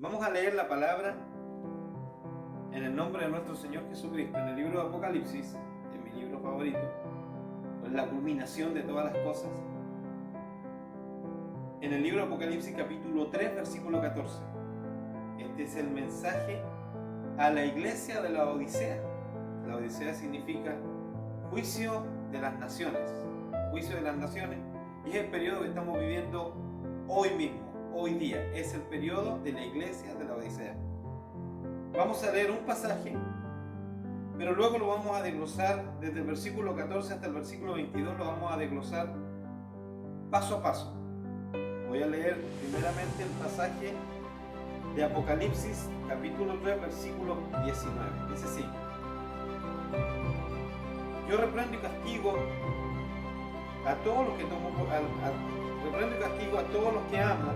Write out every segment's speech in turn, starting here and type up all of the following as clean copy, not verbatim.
Vamos a leer la palabra en el nombre de nuestro Señor Jesucristo, en el libro de Apocalipsis, en mi libro favorito, es la culminación de todas las cosas. En el libro de Apocalipsis capítulo 3, versículo 14. Este es el mensaje a la iglesia de la Odisea. La Odisea significa juicio de las naciones. Juicio de las naciones. Y es el periodo que estamos viviendo hoy mismo, hoy día. Es el periodo de la iglesia de la Odisea. Vamos a leer un pasaje, pero luego lo vamos a desglosar desde el versículo 14 hasta el versículo 22, lo vamos a desglosar paso a paso. Voy a leer primeramente el pasaje de Apocalipsis, capítulo 3, versículo 19. Dice así: yo reprendo y castigo a todos los que reprendo y castigo a todos los que amo.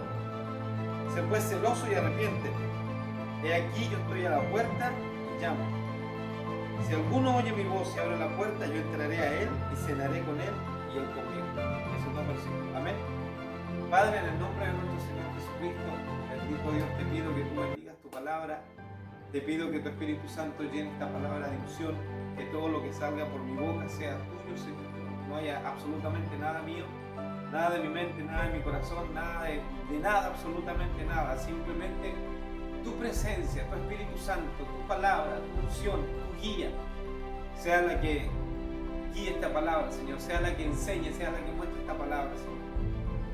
Sé pues celoso y arrepiente. He aquí yo estoy a la puerta y llamo. Si alguno oye mi voz y abre la puerta, yo entraré a él y cenaré con él y él conmigo. Esos dos versículos. Amén. Padre, en el nombre de nuestro Señor Jesucristo, bendito Dios, te pido que tú bendigas tu palabra. Te pido que tu Espíritu Santo llene esta palabra de unción, que todo lo que salga por mi boca sea tuyo, Señor. No haya absolutamente nada mío, nada de mi mente, nada de mi corazón, nada de nada, absolutamente nada. Simplemente tu presencia, tu Espíritu Santo, tu palabra, tu unción, tu guía, sea la que guíe esta palabra, Señor, sea la que enseñe, sea la que muestre esta palabra, Señor.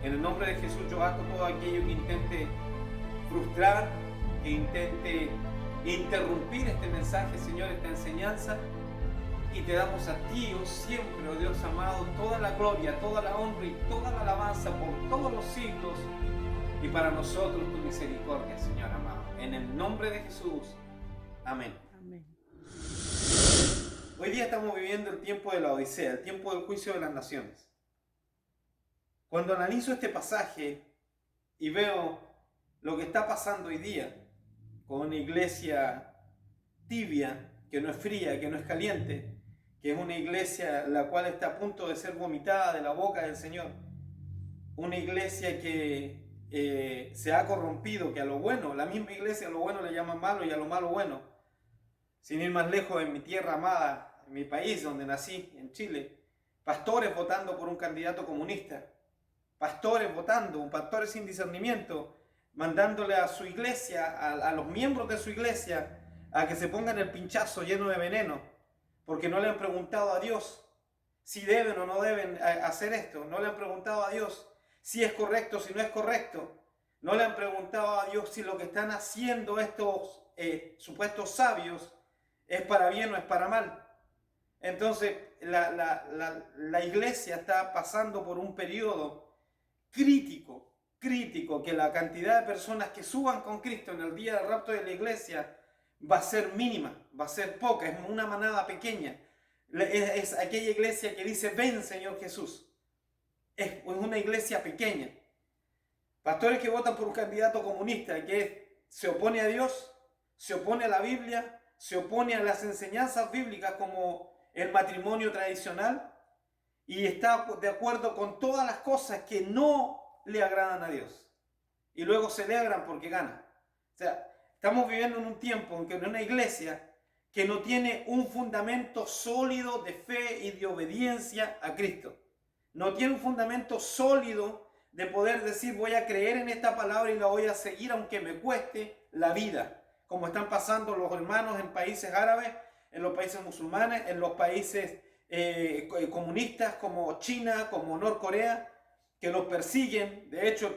En el nombre de Jesús yo ato todo aquello que intente frustrar, que intente interrumpir este mensaje, Señor, esta enseñanza, y te damos a ti, oh siempre, oh Dios amado, toda la gloria, toda la honra y toda la alabanza por todos los siglos, y para nosotros tu misericordia, Señor amado. En el nombre de Jesús. Amén. Amén. Hoy día estamos viviendo el tiempo de la Odisea, el tiempo del juicio de las naciones. Cuando analizo este pasaje y veo lo que está pasando hoy día con una iglesia tibia, que no es fría, que no es caliente, que es una iglesia la cual está a punto de ser vomitada de la boca del Señor, una iglesia que se ha corrompido, que a lo bueno, la misma iglesia a lo bueno le llama malo y a lo malo bueno. Sin ir más lejos, en mi tierra amada, en mi país donde nací, en Chile, pastores votando por un candidato comunista, pastores votando, pastores sin discernimiento, mandándole a su iglesia, a los miembros de su iglesia, a que se pongan el pinchazo lleno de veneno, porque no le han preguntado a Dios si deben o no deben hacer esto, no le han preguntado a Dios si es correcto, si no es correcto. No le han preguntado a Dios si lo que están haciendo estos supuestos sabios es para bien o es para mal. Entonces, la iglesia está pasando por un periodo crítico, que la cantidad de personas que suban con Cristo en el día del rapto de la iglesia va a ser mínima, va a ser poca, es una manada pequeña. Es aquella iglesia que dice: ven, Señor Jesús. Es una iglesia pequeña. Pastores que votan por un candidato comunista que se opone a Dios, se opone a la Biblia, se opone a las enseñanzas bíblicas como el matrimonio tradicional y está de acuerdo con todas las cosas que no le agradan a Dios. Y luego se alegran porque gana. O sea, estamos viviendo en un tiempo en que en una iglesia que no tiene un fundamento sólido de fe y de obediencia a Cristo. No tiene un fundamento sólido de poder decir: voy a creer en esta palabra y la voy a seguir aunque me cueste la vida. Como están pasando los hermanos en países árabes, en los países musulmanes, en los países comunistas como China, como Norcorea, que los persiguen. De hecho,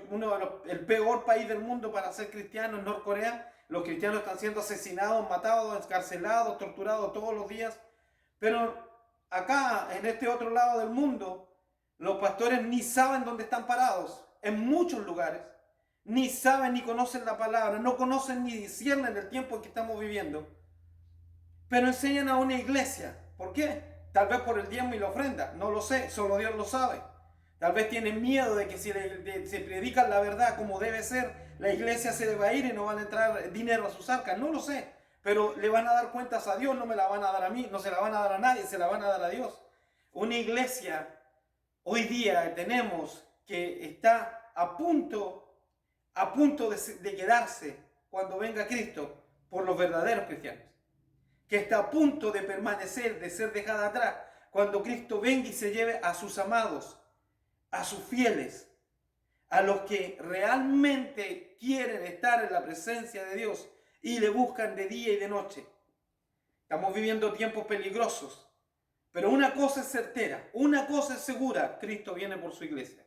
el peor país del mundo para ser cristiano es Norcorea. Los cristianos están siendo asesinados, matados, encarcelados, torturados todos los días. Pero acá, en este otro lado del mundo, los pastores ni saben dónde están parados, en muchos lugares. Ni saben ni conocen la palabra, no conocen ni disciernen el tiempo en que estamos viviendo. Pero enseñan a una iglesia. ¿Por qué? Tal vez por el diezmo y la ofrenda, no lo sé, solo Dios lo sabe. Tal vez tienen miedo de que si se predican la verdad como debe ser, la iglesia se va a ir y no van a entrar dinero a sus arcas, no lo sé. Pero le van a dar cuentas a Dios, no me la van a dar a mí, no se la van a dar a nadie, se la van a dar a Dios. Una iglesia hoy día tenemos que está a punto de quedarse cuando venga Cristo por los verdaderos cristianos, que está a punto de permanecer, de ser dejada atrás, cuando Cristo venga y se lleve a sus amados, a sus fieles, a los que realmente quieren estar en la presencia de Dios y le buscan de día y de noche. Estamos viviendo tiempos peligrosos, pero una cosa es certera, una cosa es segura: Cristo viene por su iglesia.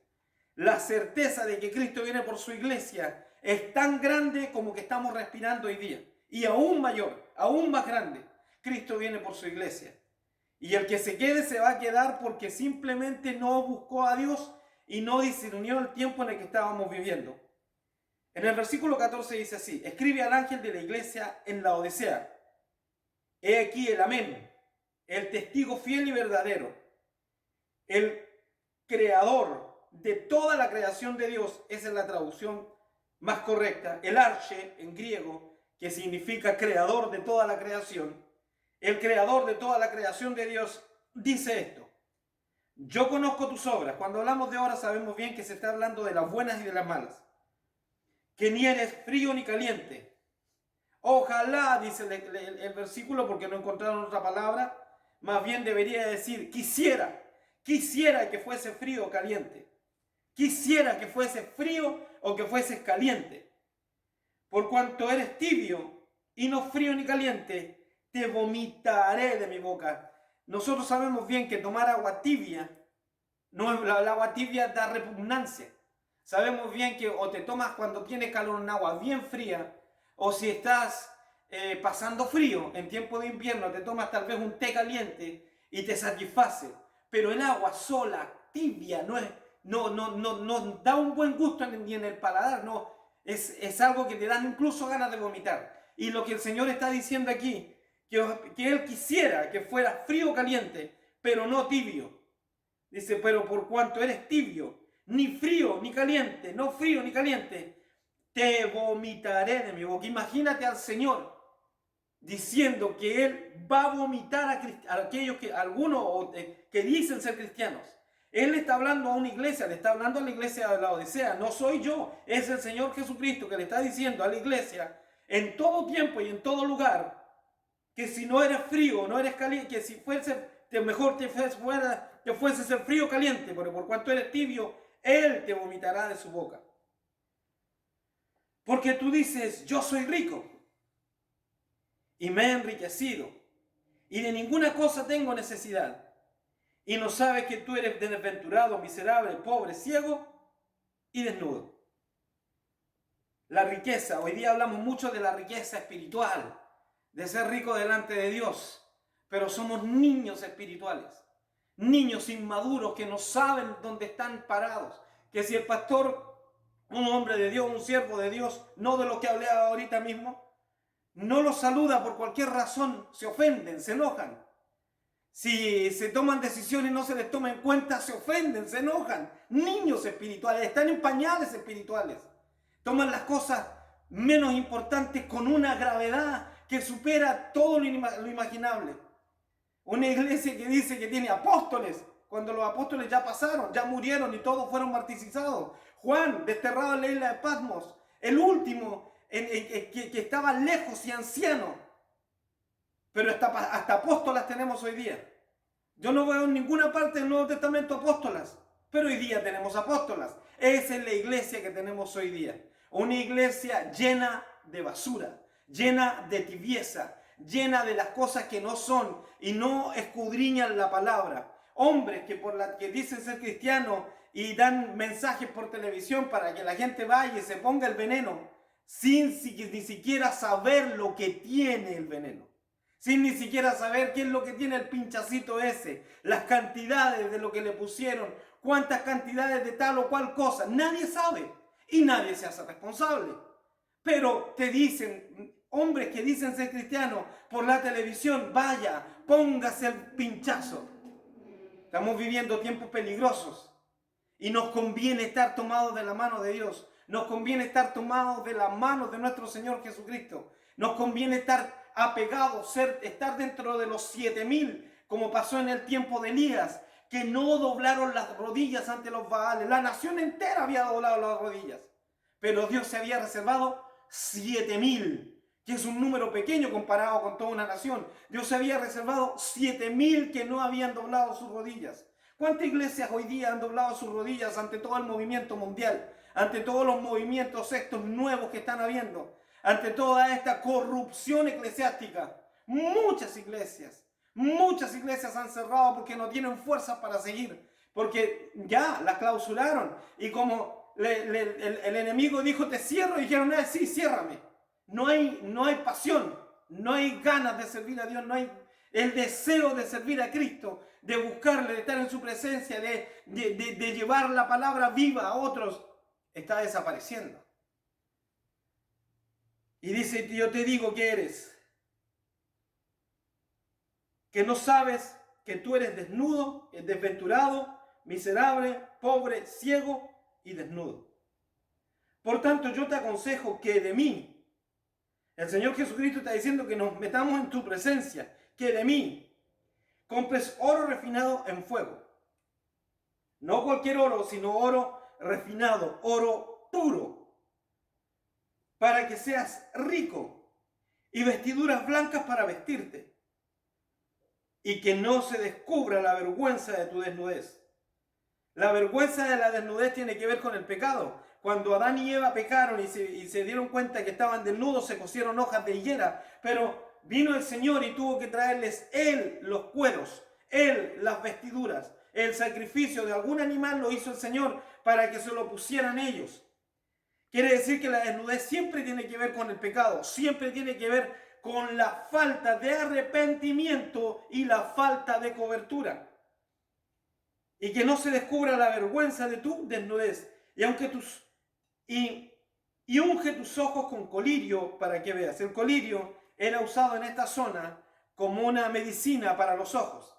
La certeza de que Cristo viene por su iglesia es tan grande como que estamos respirando hoy día, y aún mayor, aún más grande. Cristo viene por su iglesia, y el que se quede se va a quedar porque simplemente no buscó a Dios y no discernió el tiempo en el que estábamos viviendo. En el versículo 14 dice así: escribe al ángel de la iglesia en Laodicea: he aquí el amén, el testigo fiel y verdadero, el creador de toda la creación de Dios. Esa es la traducción más correcta. El arche en griego, que significa creador de toda la creación, el creador de toda la creación de Dios, dice esto: yo conozco tus obras. Cuando hablamos de obras sabemos bien que se está hablando de las buenas y de las malas. Que ni eres frío ni caliente. Ojalá, dice el versículo, porque no encontraron otra palabra, más bien debería decir quisiera que fuese frío o caliente. Quisiera que fuese frío o que fueses caliente. Por cuanto eres tibio y no frío ni caliente, te vomitaré de mi boca. Nosotros sabemos bien que tomar agua tibia, el agua tibia da repugnancia. Sabemos bien que o te tomas cuando tienes calor un agua bien fría, o si estás pasando frío en tiempo de invierno, te tomas tal vez un té caliente y te satisface. Pero el agua sola, tibia, no da un buen gusto ni en el paladar, no. Es algo que te dan incluso ganas de vomitar. Y lo que el Señor está diciendo aquí, que Él quisiera que fuera frío o caliente, pero no tibio. Dice: pero por cuanto eres tibio, ni frío ni caliente, no frío ni caliente, te vomitaré de mi boca. Imagínate al Señor diciendo que Él va a vomitar a aquellos algunos que dicen ser cristianos. Él le está hablando a una iglesia, le está hablando a la iglesia de Laodicea. No soy yo, es el Señor Jesucristo que le está diciendo a la iglesia en todo tiempo y en todo lugar que si no eres frío, no eres caliente, que si fuese, mejor que fuese ser frío o caliente, pero por cuanto eres tibio, Él te vomitará de su boca. Porque tú dices: yo soy rico y me he enriquecido y de ninguna cosa tengo necesidad, y no sabes que tú eres desventurado, miserable, pobre, ciego y desnudo. La riqueza, hoy día hablamos mucho de la riqueza espiritual, de ser rico delante de Dios, pero somos niños espirituales, niños inmaduros que no saben dónde están parados, que si el pastor, un hombre de Dios, un siervo de Dios, no de lo que hablé ahorita mismo, no los saluda por cualquier razón, se ofenden, se enojan. Si se toman decisiones y no se les toma en cuenta, se ofenden, se enojan. Niños espirituales, están en pañales espirituales. Toman las cosas menos importantes con una gravedad que supera todo lo imaginable. Una iglesia que dice que tiene apóstoles, cuando los apóstoles ya pasaron, ya murieron y todos fueron martirizados. Juan, desterrado en la isla de Patmos, el último que estaba lejos y anciano. Pero hasta apóstolas tenemos hoy día. Yo no veo en ninguna parte del Nuevo Testamento apóstolas, pero hoy día tenemos apóstolas. Esa es la iglesia que tenemos hoy día. Una iglesia llena de basura, llena de tibieza, llena de las cosas que no son y no escudriñan la palabra. Hombres que dicen ser cristianos y dan mensajes por televisión para que la gente vaya y se ponga el veneno, sin ni siquiera saber lo que tiene el veneno. Sin ni siquiera saber qué es lo que tiene el pinchacito ese, las cantidades de lo que le pusieron, cuántas cantidades de tal o cual cosa. Nadie sabe y nadie se hace responsable. Pero te dicen, hombres que dicen ser cristianos por la televisión: vaya, póngase el pinchazo. Estamos viviendo tiempos peligrosos y nos conviene estar tomados de la mano de Dios. Nos conviene estar tomados de la mano de nuestro Señor Jesucristo. Nos conviene estar apegados, estar dentro de los 7,000, como pasó en el tiempo de Elías, que no doblaron las rodillas ante los Baales. La nación entera había doblado las rodillas, pero Dios se había reservado 7.000, que es un número pequeño comparado con toda una nación. Dios había reservado 7.000 que no habían doblado sus rodillas. ¿Cuántas iglesias hoy día han doblado sus rodillas ante todo el movimiento mundial? Ante todos los movimientos estos nuevos que están habiendo, ante toda esta corrupción eclesiástica. Muchas iglesias han cerrado porque no tienen fuerza para seguir, porque ya las clausuraron. Y como el enemigo dijo, te cierro, y dijeron, sí, ciérrame. No hay pasión, no hay ganas de servir a Dios, no hay el deseo de servir a Cristo, de buscarle, de estar en su presencia, de llevar la palabra viva a otros. Está desapareciendo. Y dice, yo te digo que eres, que no sabes que tú eres desnudo, desventurado, miserable, pobre, ciego y desnudo. Por tanto, yo te aconsejo que de mí, el Señor Jesucristo está diciendo que nos metamos en tu presencia, que de mí compres oro refinado en fuego. No cualquier oro, sino oro refinado, oro puro, para que seas rico, y vestiduras blancas para vestirte, y que no se descubra la vergüenza de tu desnudez. La vergüenza de la desnudez tiene que ver con el pecado. Cuando Adán y Eva pecaron y se dieron cuenta que estaban desnudos, se cosieron hojas de higuera, pero vino el Señor y tuvo que traerles Él los cueros, Él las vestiduras. El sacrificio de algún animal lo hizo el Señor para que se lo pusieran ellos. Quiere decir que la desnudez siempre tiene que ver con el pecado, siempre tiene que ver con la falta de arrepentimiento y la falta de cobertura. Y que no se descubra la vergüenza de tu desnudez. Y unge tus ojos con colirio para que veas. El colirio era usado en esta zona como una medicina para los ojos.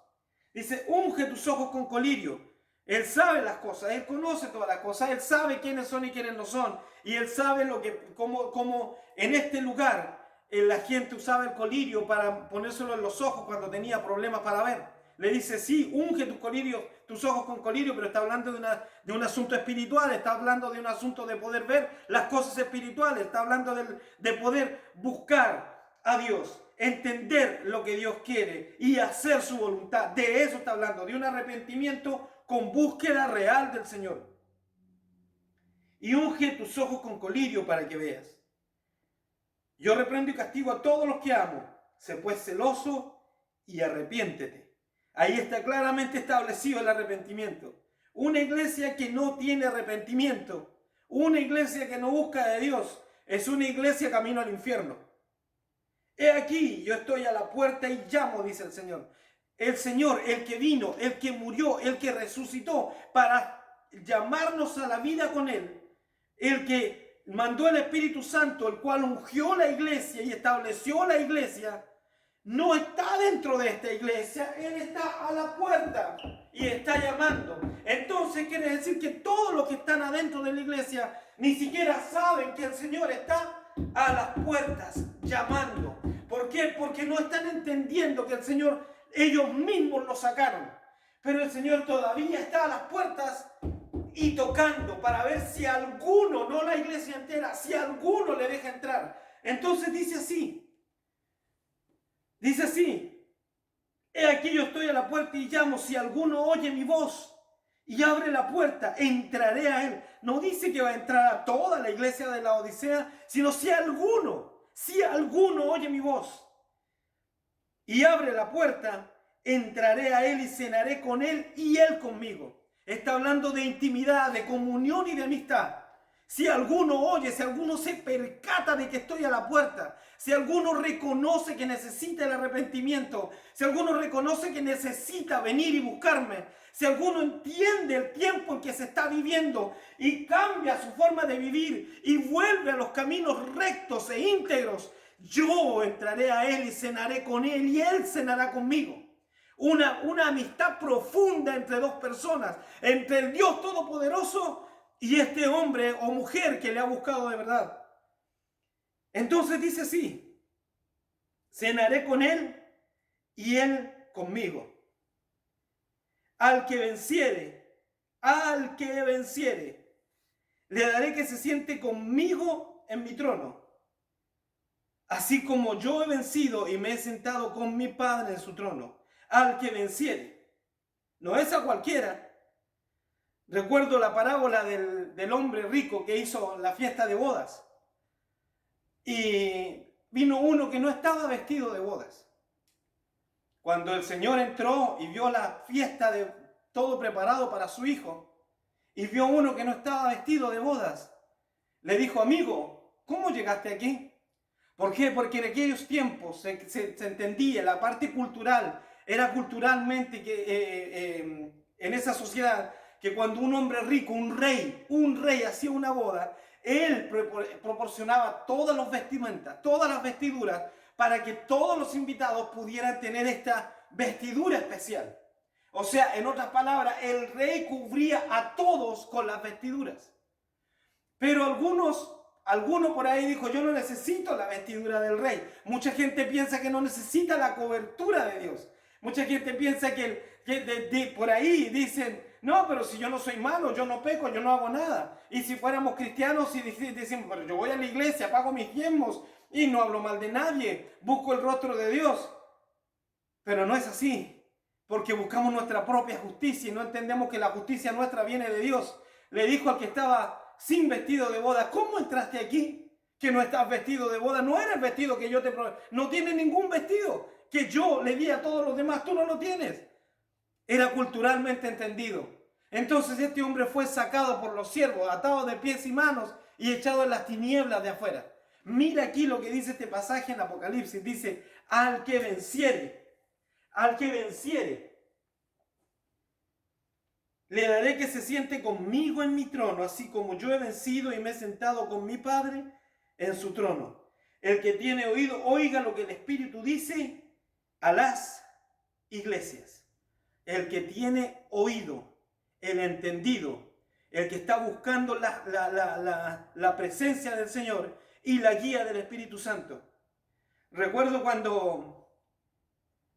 Dice, unge tus ojos con colirio. Él sabe las cosas, Él conoce todas las cosas, Él sabe quiénes son y quiénes no son. Y Él sabe cómo en este lugar la gente usaba el colirio para ponérselo en los ojos cuando tenía problemas para ver. Le dice, sí, unge tus ojos con colirio, pero está hablando de un asunto espiritual, está hablando de un asunto de poder ver las cosas espirituales, está hablando de poder buscar a Dios, entender lo que Dios quiere y hacer su voluntad. De eso está hablando, de un arrepentimiento con búsqueda real del Señor. Y unge tus ojos con colirio para que veas. Yo reprendo y castigo a todos los que amo. Sé pues celoso y arrepiéntete. Ahí está claramente establecido el arrepentimiento. Una iglesia que no tiene arrepentimiento, una iglesia que no busca de Dios, es una iglesia camino al infierno. He aquí, yo estoy a la puerta y llamo, dice el Señor. El Señor, el que vino, el que murió, el que resucitó para llamarnos a la vida con Él, el que mandó el Espíritu Santo, el cual ungió la iglesia y estableció la iglesia, no está dentro de esta iglesia, Él está a la puerta y está llamando. Entonces quiere decir que todos los que están adentro de la iglesia ni siquiera saben que el Señor está a las puertas llamando. ¿Por qué? Porque no están entendiendo que el Señor, ellos mismos lo sacaron. Pero el Señor todavía está a las puertas y tocando para ver si alguno, no la iglesia entera, si alguno le deja entrar. Entonces dice así, he aquí yo estoy a la puerta y llamo, si alguno oye mi voz y abre la puerta, entraré a él. No dice que va a entrar a toda la iglesia de la Odisea, sino si alguno oye mi voz y abre la puerta, entraré a él y cenaré con él y él conmigo. Está hablando de intimidad, de comunión y de amistad. Si alguno oye, si alguno se percata de que estoy a la puerta, si alguno reconoce que necesita el arrepentimiento, si alguno reconoce que necesita venir y buscarme, si alguno entiende el tiempo en que se está viviendo y cambia su forma de vivir y vuelve a los caminos rectos e íntegros, yo entraré a él y cenaré con él y él cenará conmigo. Una amistad profunda entre dos personas, entre el Dios Todopoderoso y este hombre o mujer que le ha buscado de verdad. Entonces dice así, cenaré con él y él conmigo. Al que venciere, le daré que se siente conmigo en mi trono, así como yo he vencido y me he sentado con mi Padre en su trono. Al que venciere, no es a cualquiera. Recuerdo la parábola del hombre rico que hizo la fiesta de bodas. Y vino uno que no estaba vestido de bodas. Cuando el Señor entró y vio la fiesta de todo preparado para su hijo, y vio uno que no estaba vestido de bodas, le dijo: amigo, ¿cómo llegaste aquí? ¿Por qué? Porque en aquellos tiempos se entendía, la parte cultural, era culturalmente que en esa sociedad, que cuando un hombre rico, un rey hacía una boda, él proporcionaba todas las vestimentas, todas las vestiduras, para que todos los invitados pudieran tener esta vestidura especial. O sea, en otras palabras, el rey cubría a todos con las vestiduras. Pero alguno por ahí dijo: yo no necesito la vestidura del rey. Mucha gente piensa que no necesita la cobertura de Dios. Mucha gente piensa que por ahí dicen: no, pero si yo no soy malo, yo no peco, yo no hago nada. Y si fuéramos cristianos y decimos: pero yo voy a la iglesia, pago mis diezmos y no hablo mal de nadie, busco el rostro de Dios. Pero no es así, porque buscamos nuestra propia justicia y no entendemos que la justicia nuestra viene de Dios. Le dijo al que estaba sin vestido de boda: ¿cómo entraste aquí que no estás vestido de boda? No era el vestido que yo te probé. No tienes ningún vestido que yo le di a todos los demás, tú no lo tienes. Era culturalmente entendido. Entonces este hombre fue sacado por los siervos, atado de pies y manos y echado en las tinieblas de afuera. Mira aquí lo que dice este pasaje en Apocalipsis. Dice: al que venciere, le daré que se siente conmigo en mi trono, así como yo he vencido y me he sentado con mi Padre en su trono. El que tiene oído, oiga lo que el Espíritu dice a las iglesias. El que tiene oído, el entendido, el que está buscando la presencia del Señor y la guía del Espíritu Santo. Recuerdo cuando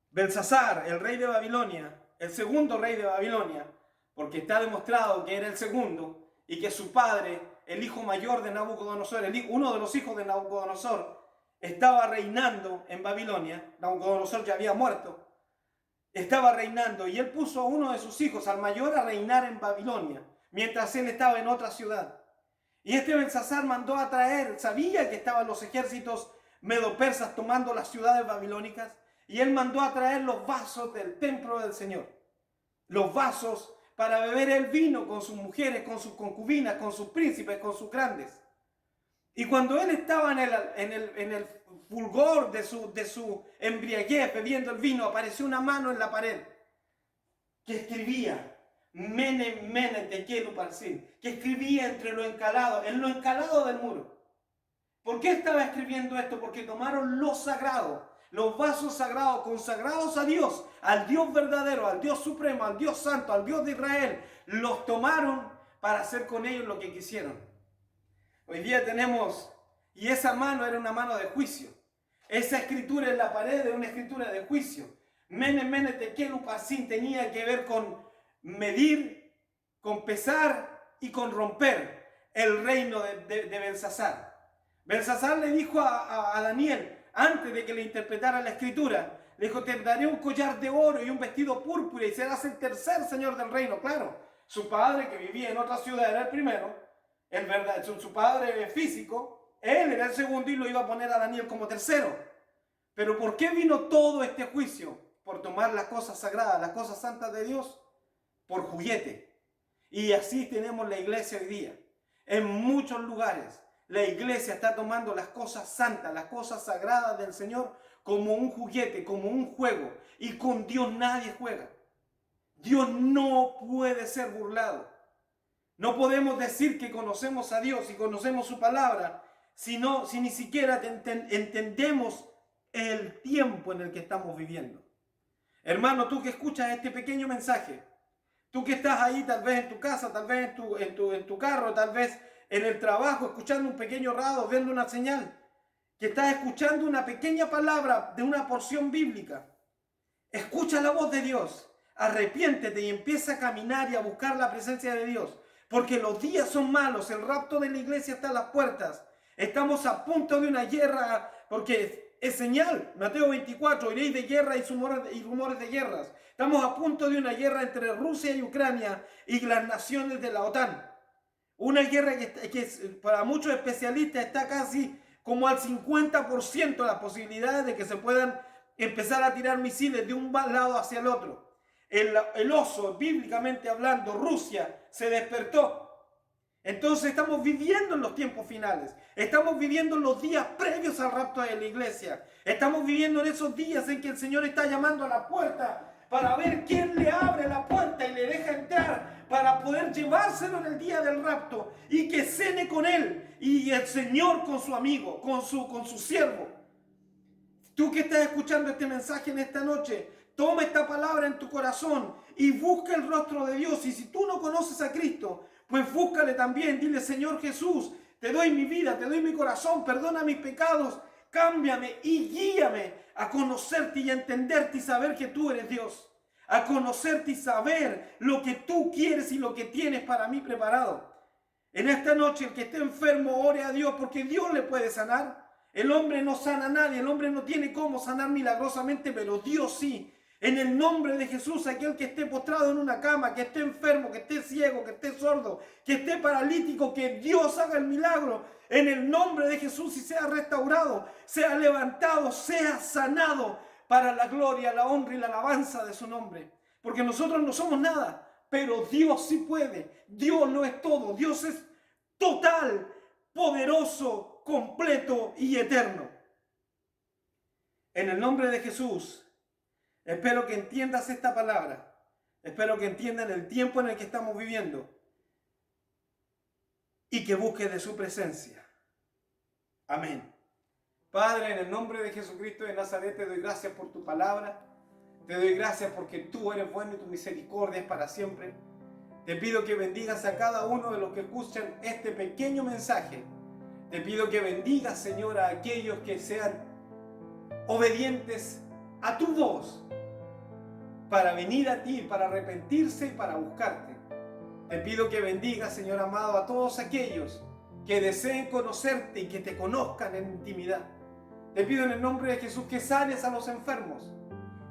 Belsasar, el rey de Babilonia, el segundo rey de Babilonia, porque está demostrado que era el segundo, y que su padre, el hijo mayor de Nabucodonosor, uno de los hijos de Nabucodonosor, estaba reinando en Babilonia. Nabucodonosor ya había muerto, estaba reinando, y él puso a uno de sus hijos, al mayor, a reinar en Babilonia, mientras él estaba en otra ciudad. Y este Belsasar mandó a traer, sabía que estaban los ejércitos medo-persas tomando las ciudades babilónicas, y él mandó a traer los vasos del templo del Señor, los vasos para beber el vino con sus mujeres, con sus concubinas, con sus príncipes, con sus grandes. Y cuando él estaba en el fulgor de su embriaguez bebiendo el vino, apareció una mano en la pared que escribía: Mene, Mene, Tekel Uparsin, que escribía en lo encalado del muro. ¿Por qué estaba escribiendo esto? Porque tomaron lo sagrado, los vasos sagrados, consagrados a Dios, al Dios verdadero, al Dios supremo, al Dios santo, al Dios de Israel. Los tomaron para hacer con ellos lo que quisieron. Hoy día tenemos, y esa mano era una mano de juicio. Esa escritura en la pared era una escritura de juicio. Mene, Mene, Tekel Uparsin tenía que ver con medir, con pesar y con romper el reino de Belsasar. Belsasar le dijo a Daniel, antes de que le interpretara la escritura, le dijo: te daré un collar de oro y un vestido púrpura y serás el tercer señor del reino. Claro, su padre, que vivía en otra ciudad, era el primero, su padre físico, él era el segundo y lo iba a poner a Daniel como tercero. Pero ¿por qué vino todo este juicio? Por tomar las cosas sagradas, las cosas santas de Dios, por juguete. Y así tenemos la iglesia hoy día. En muchos lugares la iglesia está tomando las cosas santas, las cosas sagradas del Señor como un juguete, como un juego. Y con Dios nadie juega. Dios no puede ser burlado. No podemos decir que conocemos a Dios y conocemos su palabra si ni siquiera entendemos el tiempo en el que estamos viviendo. Hermano, tú que escuchas este pequeño mensaje, tú que estás ahí tal vez en tu casa, tal vez en tu carro, tal vez en el trabajo, escuchando un pequeño radio, viendo una señal, que estás escuchando una pequeña palabra de una porción bíblica. Escucha la voz de Dios, arrepiéntete y empieza a caminar y a buscar la presencia de Dios, porque los días son malos, el rapto de la iglesia está a las puertas. Estamos a punto de una guerra porque es señal. Mateo 24, oiréis de guerra y rumores de guerras. Estamos a punto de una guerra entre Rusia y Ucrania y las naciones de la OTAN. Una guerra que para muchos especialistas está casi como al 50% de las posibilidades de que se puedan empezar a tirar misiles de un lado hacia el otro. El oso, bíblicamente hablando, Rusia, se despertó. Entonces estamos viviendo en los tiempos finales. Estamos viviendo en los días previos al rapto de la iglesia. Estamos viviendo en esos días en que el Señor está llamando a la puerta para ver quién le abre la puerta y le deja entrar para poder llevárselo en el día del rapto y que cene con él y el Señor con su amigo, con su siervo. Tú que estás escuchando este mensaje en esta noche, toma esta palabra en tu corazón y busca el rostro de Dios. Y si tú no conoces a Cristo, pues búscale también. Dile: Señor Jesús, te doy mi vida, te doy mi corazón, perdona mis pecados, cámbiame y guíame a conocerte y a entenderte y saber que tú eres Dios. A conocerte y saber lo que tú quieres y lo que tienes para mí preparado. En esta noche, el que esté enfermo, ore a Dios, porque Dios le puede sanar. El hombre no sana a nadie, el hombre no tiene cómo sanar milagrosamente, pero Dios sí. En el nombre de Jesús, aquel que esté postrado en una cama, que esté enfermo, que esté ciego, que esté sordo, que esté paralítico, que Dios haga el milagro. En el nombre de Jesús, y sea restaurado, sea levantado, sea sanado para la gloria, la honra y la alabanza de su nombre. Porque nosotros no somos nada, pero Dios sí puede. Dios lo es todo. Dios es total, poderoso, completo y eterno. En el nombre de Jesús, espero que entiendas esta palabra. Espero que entiendan el tiempo en el que estamos viviendo y que busques de su presencia. Amén. Padre, en el nombre de Jesucristo de Nazaret, te doy gracias por tu palabra. Te doy gracias porque tú eres bueno y tu misericordia es para siempre. Te pido que bendigas a cada uno de los que escuchan este pequeño mensaje. Te pido que bendigas, Señor, a aquellos que sean obedientes a tu voz para venir a ti, para arrepentirse y para buscarte. Te pido que bendigas, Señor amado, a todos aquellos que deseen conocerte y que te conozcan en intimidad. Te pido en el nombre de Jesús que sanes a los enfermos,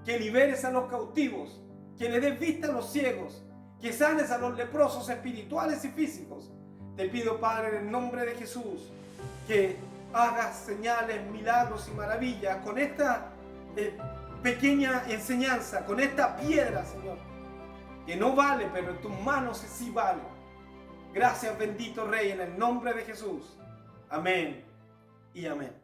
que liberes a los cautivos, que le des vista a los ciegos, que sanes a los leprosos espirituales y físicos. Te pido, Padre, en el nombre de Jesús, que hagas señales, milagros y maravillas con esta pequeña enseñanza, con esta piedra, Señor, que no vale, pero en tus manos sí vale. Gracias, bendito Rey, en el nombre de Jesús. Amén y amén.